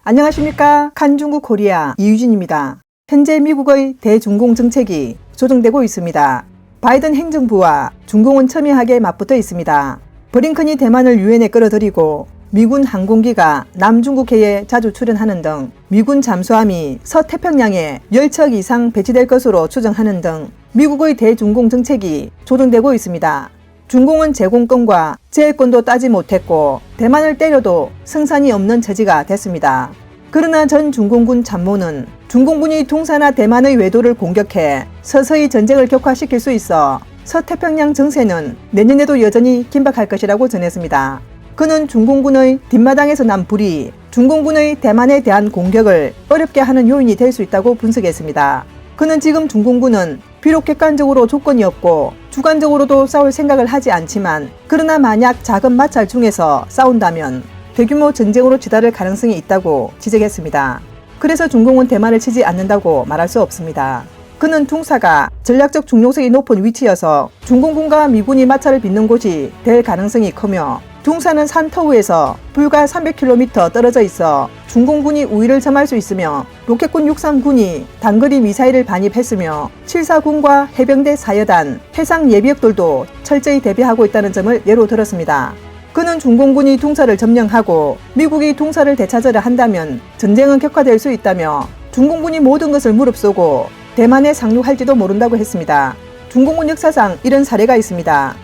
안녕하십니까. 칸중국 코리아 이유진입니다. 현재 미국의 대중공 정책이 조정되고 있습니다. 바이든 행정부와 중공은 첨예하게 맞붙어 있습니다. 브링컨이 대만을 유엔에 끌어들이고 미군 항공기가 남중국해에 자주 출현하는 등 미군 잠수함이 서태평양에 10척 이상 배치될 것으로 추정하는 등 미국의 대중공 정책이 조정되고 있습니다. 중공은 제공권과 제해권도 따지 못했고 대만을 때려도 승산이 없는 처지가 됐습니다. 그러나 전 중공군 참모는 중공군이 둥사나 대만의 외도를 공격해 서서히 전쟁을 격화시킬 수 있어 서태평양 정세는 내년에도 여전히 긴박할 것이라고 전했습니다. 그는 중공군의 뒷마당에서 난 불이 중공군의 대만에 대한 공격을 어렵게 하는 요인이 될 수 있다고 분석했습니다. 그는 지금 중공군은 비록 객관적으로 조건이 없고 주관적으로도 싸울 생각을 하지 않지만 그러나 만약 작은 마찰 중에서 싸운다면 대규모 전쟁으로 치달을 가능성이 있다고 지적했습니다. 그래서 중공은 대만을 치지 않는다고 말할 수 없습니다. 그는 둥사가 전략적 중요성이 높은 위치여서 중공군과 미군이 마찰을 빚는 곳이 될 가능성이 크며 둥사는 산터우에서 불과 300km 떨어져 있어 중공군이 우위를 점할 수 있으며 로켓군 63군이 단거리 미사일을 반입했으며 74군과 해병대 4여단, 해상 예비역들도 철저히 대비하고 있다는 점을 예로 들었습니다. 그는 중공군이 둥사를 점령하고 미국이 둥사를 되찾으려 한다면 전쟁은 격화될 수 있다며 중공군이 모든 것을 무릅쓰고 대만에 상륙할지도 모른다고 했습니다. 중공군 역사상 이런 사례가 있습니다.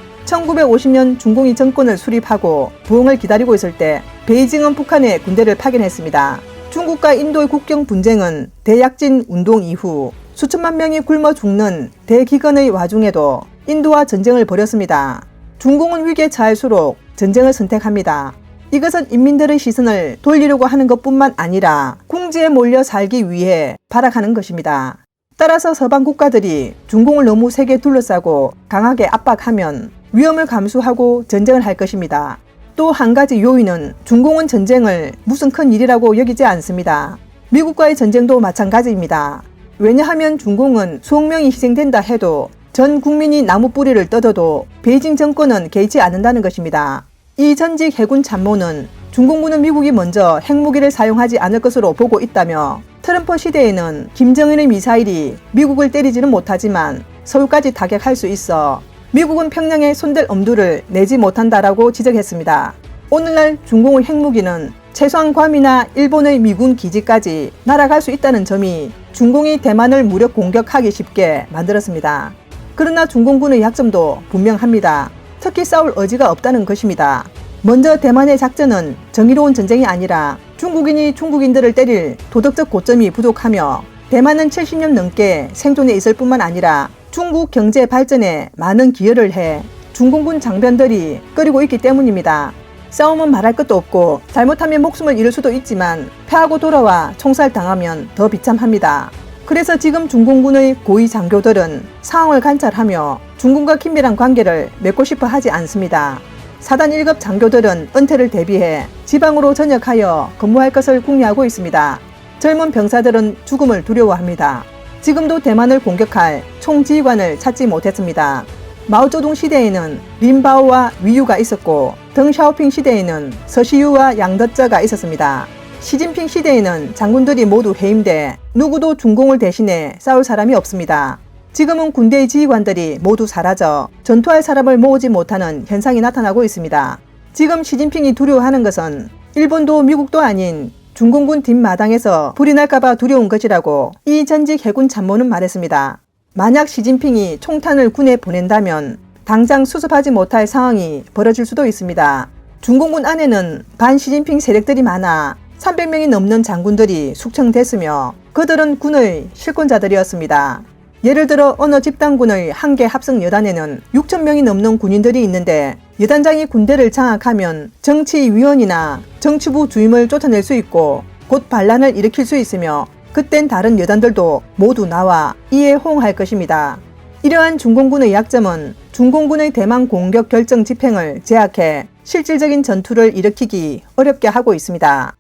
1950년 중공이 정권을 수립하고 부흥을 기다리고 있을 때 베이징은 북한에 군대를 파견했습니다. 중국과 인도의 국경 분쟁은 대약진 운동 이후 수천만 명이 굶어 죽는 대기근의 와중에도 인도와 전쟁을 벌였습니다. 중공은 위기에 처할수록 전쟁을 선택합니다. 이것은 인민들의 시선을 돌리려고 하는 것뿐만 아니라 궁지에 몰려 살기 위해 발악하는 것입니다. 따라서 서방 국가들이 중공을 너무 세게 둘러싸고 강하게 압박하면 위험을 감수하고 전쟁을 할 것입니다. 또 한 가지 요인은 중공은 전쟁을 무슨 큰 일이라고 여기지 않습니다. 미국과의 전쟁도 마찬가지입니다. 왜냐하면 중공은 수억 명이 희생된다 해도 전 국민이 나무 뿌리를 뜯어도 베이징 정권은 개의치 않는다는 것입니다. 이 전직 해군 참모는 중공군은 미국이 먼저 핵무기를 사용하지 않을 것으로 보고 있다며 트럼프 시대에는 김정은의 미사일이 미국을 때리지는 못하지만 서울까지 타격할 수 있어 미국은 평양에 손댈 엄두를 내지 못한다라고 지적했습니다. 오늘날 중공의 핵무기는 최소한 괌이나 일본의 미군 기지까지 날아갈 수 있다는 점이 중공이 대만을 무력 공격하기 쉽게 만들었습니다. 그러나 중공군의 약점도 분명합니다. 특히 싸울 의지가 없다는 것입니다. 먼저 대만의 작전은 정의로운 전쟁이 아니라 중국인이 중국인들을 때릴 도덕적 고점이 부족하며 대만은 70년 넘게 생존해 있을 뿐만 아니라 중국 경제 발전에 많은 기여를 해 중공군 장병들이 끓이고 있기 때문입니다. 싸움은 말할 것도 없고 잘못하면 목숨을 잃을 수도 있지만 패하고 돌아와 총살당하면 더 비참합니다. 그래서 지금 중공군의 고위 장교들은 상황을 관찰하며 중공과 긴밀한 관계를 맺고 싶어 하지 않습니다. 사단 1급 장교들은 은퇴를 대비해 지방으로 전역하여 근무할 것을 궁리하고 있습니다. 젊은 병사들은 죽음을 두려워합니다. 지금도 대만을 공격할 총지휘관을 찾지 못했습니다. 마오쩌둥 시대에는 린바오와 위유가 있었고 덩샤오핑 시대에는 서시유와 양더쩌가 있었습니다. 시진핑 시대에는 장군들이 모두 해임돼 누구도 중공을 대신해 싸울 사람이 없습니다. 지금은 군대의 지휘관들이 모두 사라져 전투할 사람을 모으지 못하는 현상이 나타나고 있습니다. 지금 시진핑이 두려워하는 것은 일본도 미국도 아닌 중공군 뒷마당에서 불이 날까봐 두려운 것이라고 이 전직 해군 참모는 말했습니다. 만약 시진핑이 총탄을 군에 보낸다면 당장 수습하지 못할 상황이 벌어질 수도 있습니다. 중공군 안에는 반 시진핑 세력들이 많아 300명이 넘는 장군들이 숙청됐으며 그들은 군의 실권자들이었습니다. 예를 들어 어느 집단군의 한 개 합성 여단에는 6,000명이 넘는 군인들이 있는데 여단장이 군대를 장악하면 정치위원이나 정치부 주임을 쫓아낼 수 있고 곧 반란을 일으킬 수 있으며 그땐 다른 여단들도 모두 나와 이에 호응할 것입니다. 이러한 중공군의 약점은 중공군의 대만 공격 결정 집행을 제약해 실질적인 전투를 일으키기 어렵게 하고 있습니다.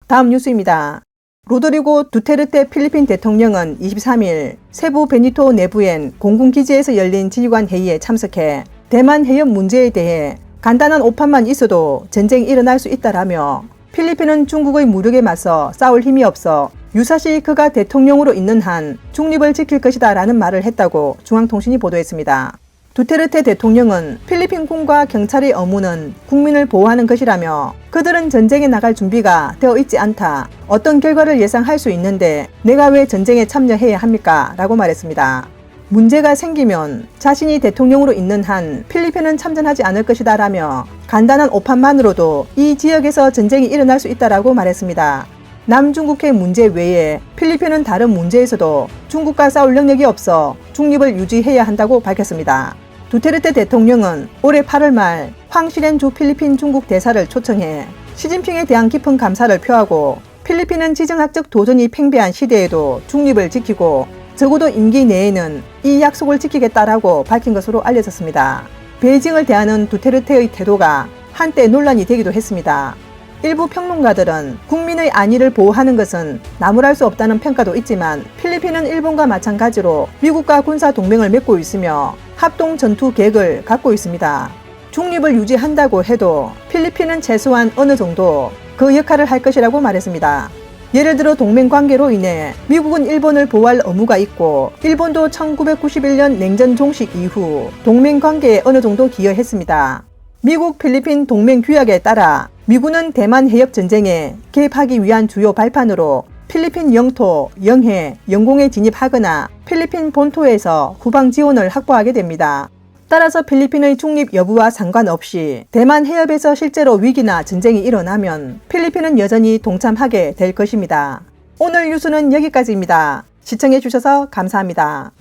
다음 뉴스입니다. 로드리고 두테르테 필리핀 대통령은 23일 세부 베니토 내부엔 공군기지에서 열린 지휘관 회의에 참석해 대만 해협 문제에 대해 간단한 오판만 있어도 전쟁이 일어날 수 있다라며 필리핀은 중국의 무력에 맞서 싸울 힘이 없어 유사시 그가 대통령으로 있는 한 중립을 지킬 것이다 라는 말을 했다고 중앙통신이 보도했습니다. 두테르테 대통령은 필리핀군과 경찰의 업무는 국민을 보호하는 것이라며 그들은 전쟁에 나갈 준비가 되어 있지 않다. 어떤 결과를 예상할 수 있는데 내가 왜 전쟁에 참여해야 합니까? 라고 말했습니다. 문제가 생기면 자신이 대통령으로 있는 한 필리핀은 참전하지 않을 것이다 라며 간단한 오판만으로도 이 지역에서 전쟁이 일어날 수 있다라고 말했습니다. 남중국해 문제 외에 필리핀은 다른 문제에서도 중국과 싸울 능력이 없어 중립을 유지해야 한다고 밝혔습니다. 두테르테 대통령은 올해 8월 말 황시렌 주 필리핀 중국 대사를 초청해 시진핑에 대한 깊은 감사를 표하고 필리핀은 지정학적 도전이 팽배한 시대에도 중립을 지키고 적어도 임기 내에는 이 약속을 지키겠다라고 밝힌 것으로 알려졌습니다. 베이징을 대하는 두테르테의 태도가 한때 논란이 되기도 했습니다. 일부 평론가들은 국민의 안위를 보호하는 것은 나무랄 수 없다는 평가도 있지만 필리핀은 일본과 마찬가지로 미국과 군사 동맹을 맺고 있으며 합동 전투 계획을 갖고 있습니다. 중립을 유지한다고 해도 필리핀은 최소한 어느 정도 그 역할을 할 것이라고 말했습니다. 예를 들어 동맹 관계로 인해 미국은 일본을 보호할 의무가 있고 일본도 1991년 냉전 종식 이후 동맹 관계에 어느 정도 기여했습니다. 미국 필리핀 동맹 규약에 따라 미군은 대만 해협 전쟁에 개입하기 위한 주요 발판으로 필리핀 영토, 영해, 영공에 진입하거나 필리핀 본토에서 후방 지원을 확보하게 됩니다. 따라서 필리핀의 중립 여부와 상관없이 대만 해협에서 실제로 위기나 전쟁이 일어나면 필리핀은 여전히 동참하게 될 것입니다. 오늘 뉴스는 여기까지입니다. 시청해주셔서 감사합니다.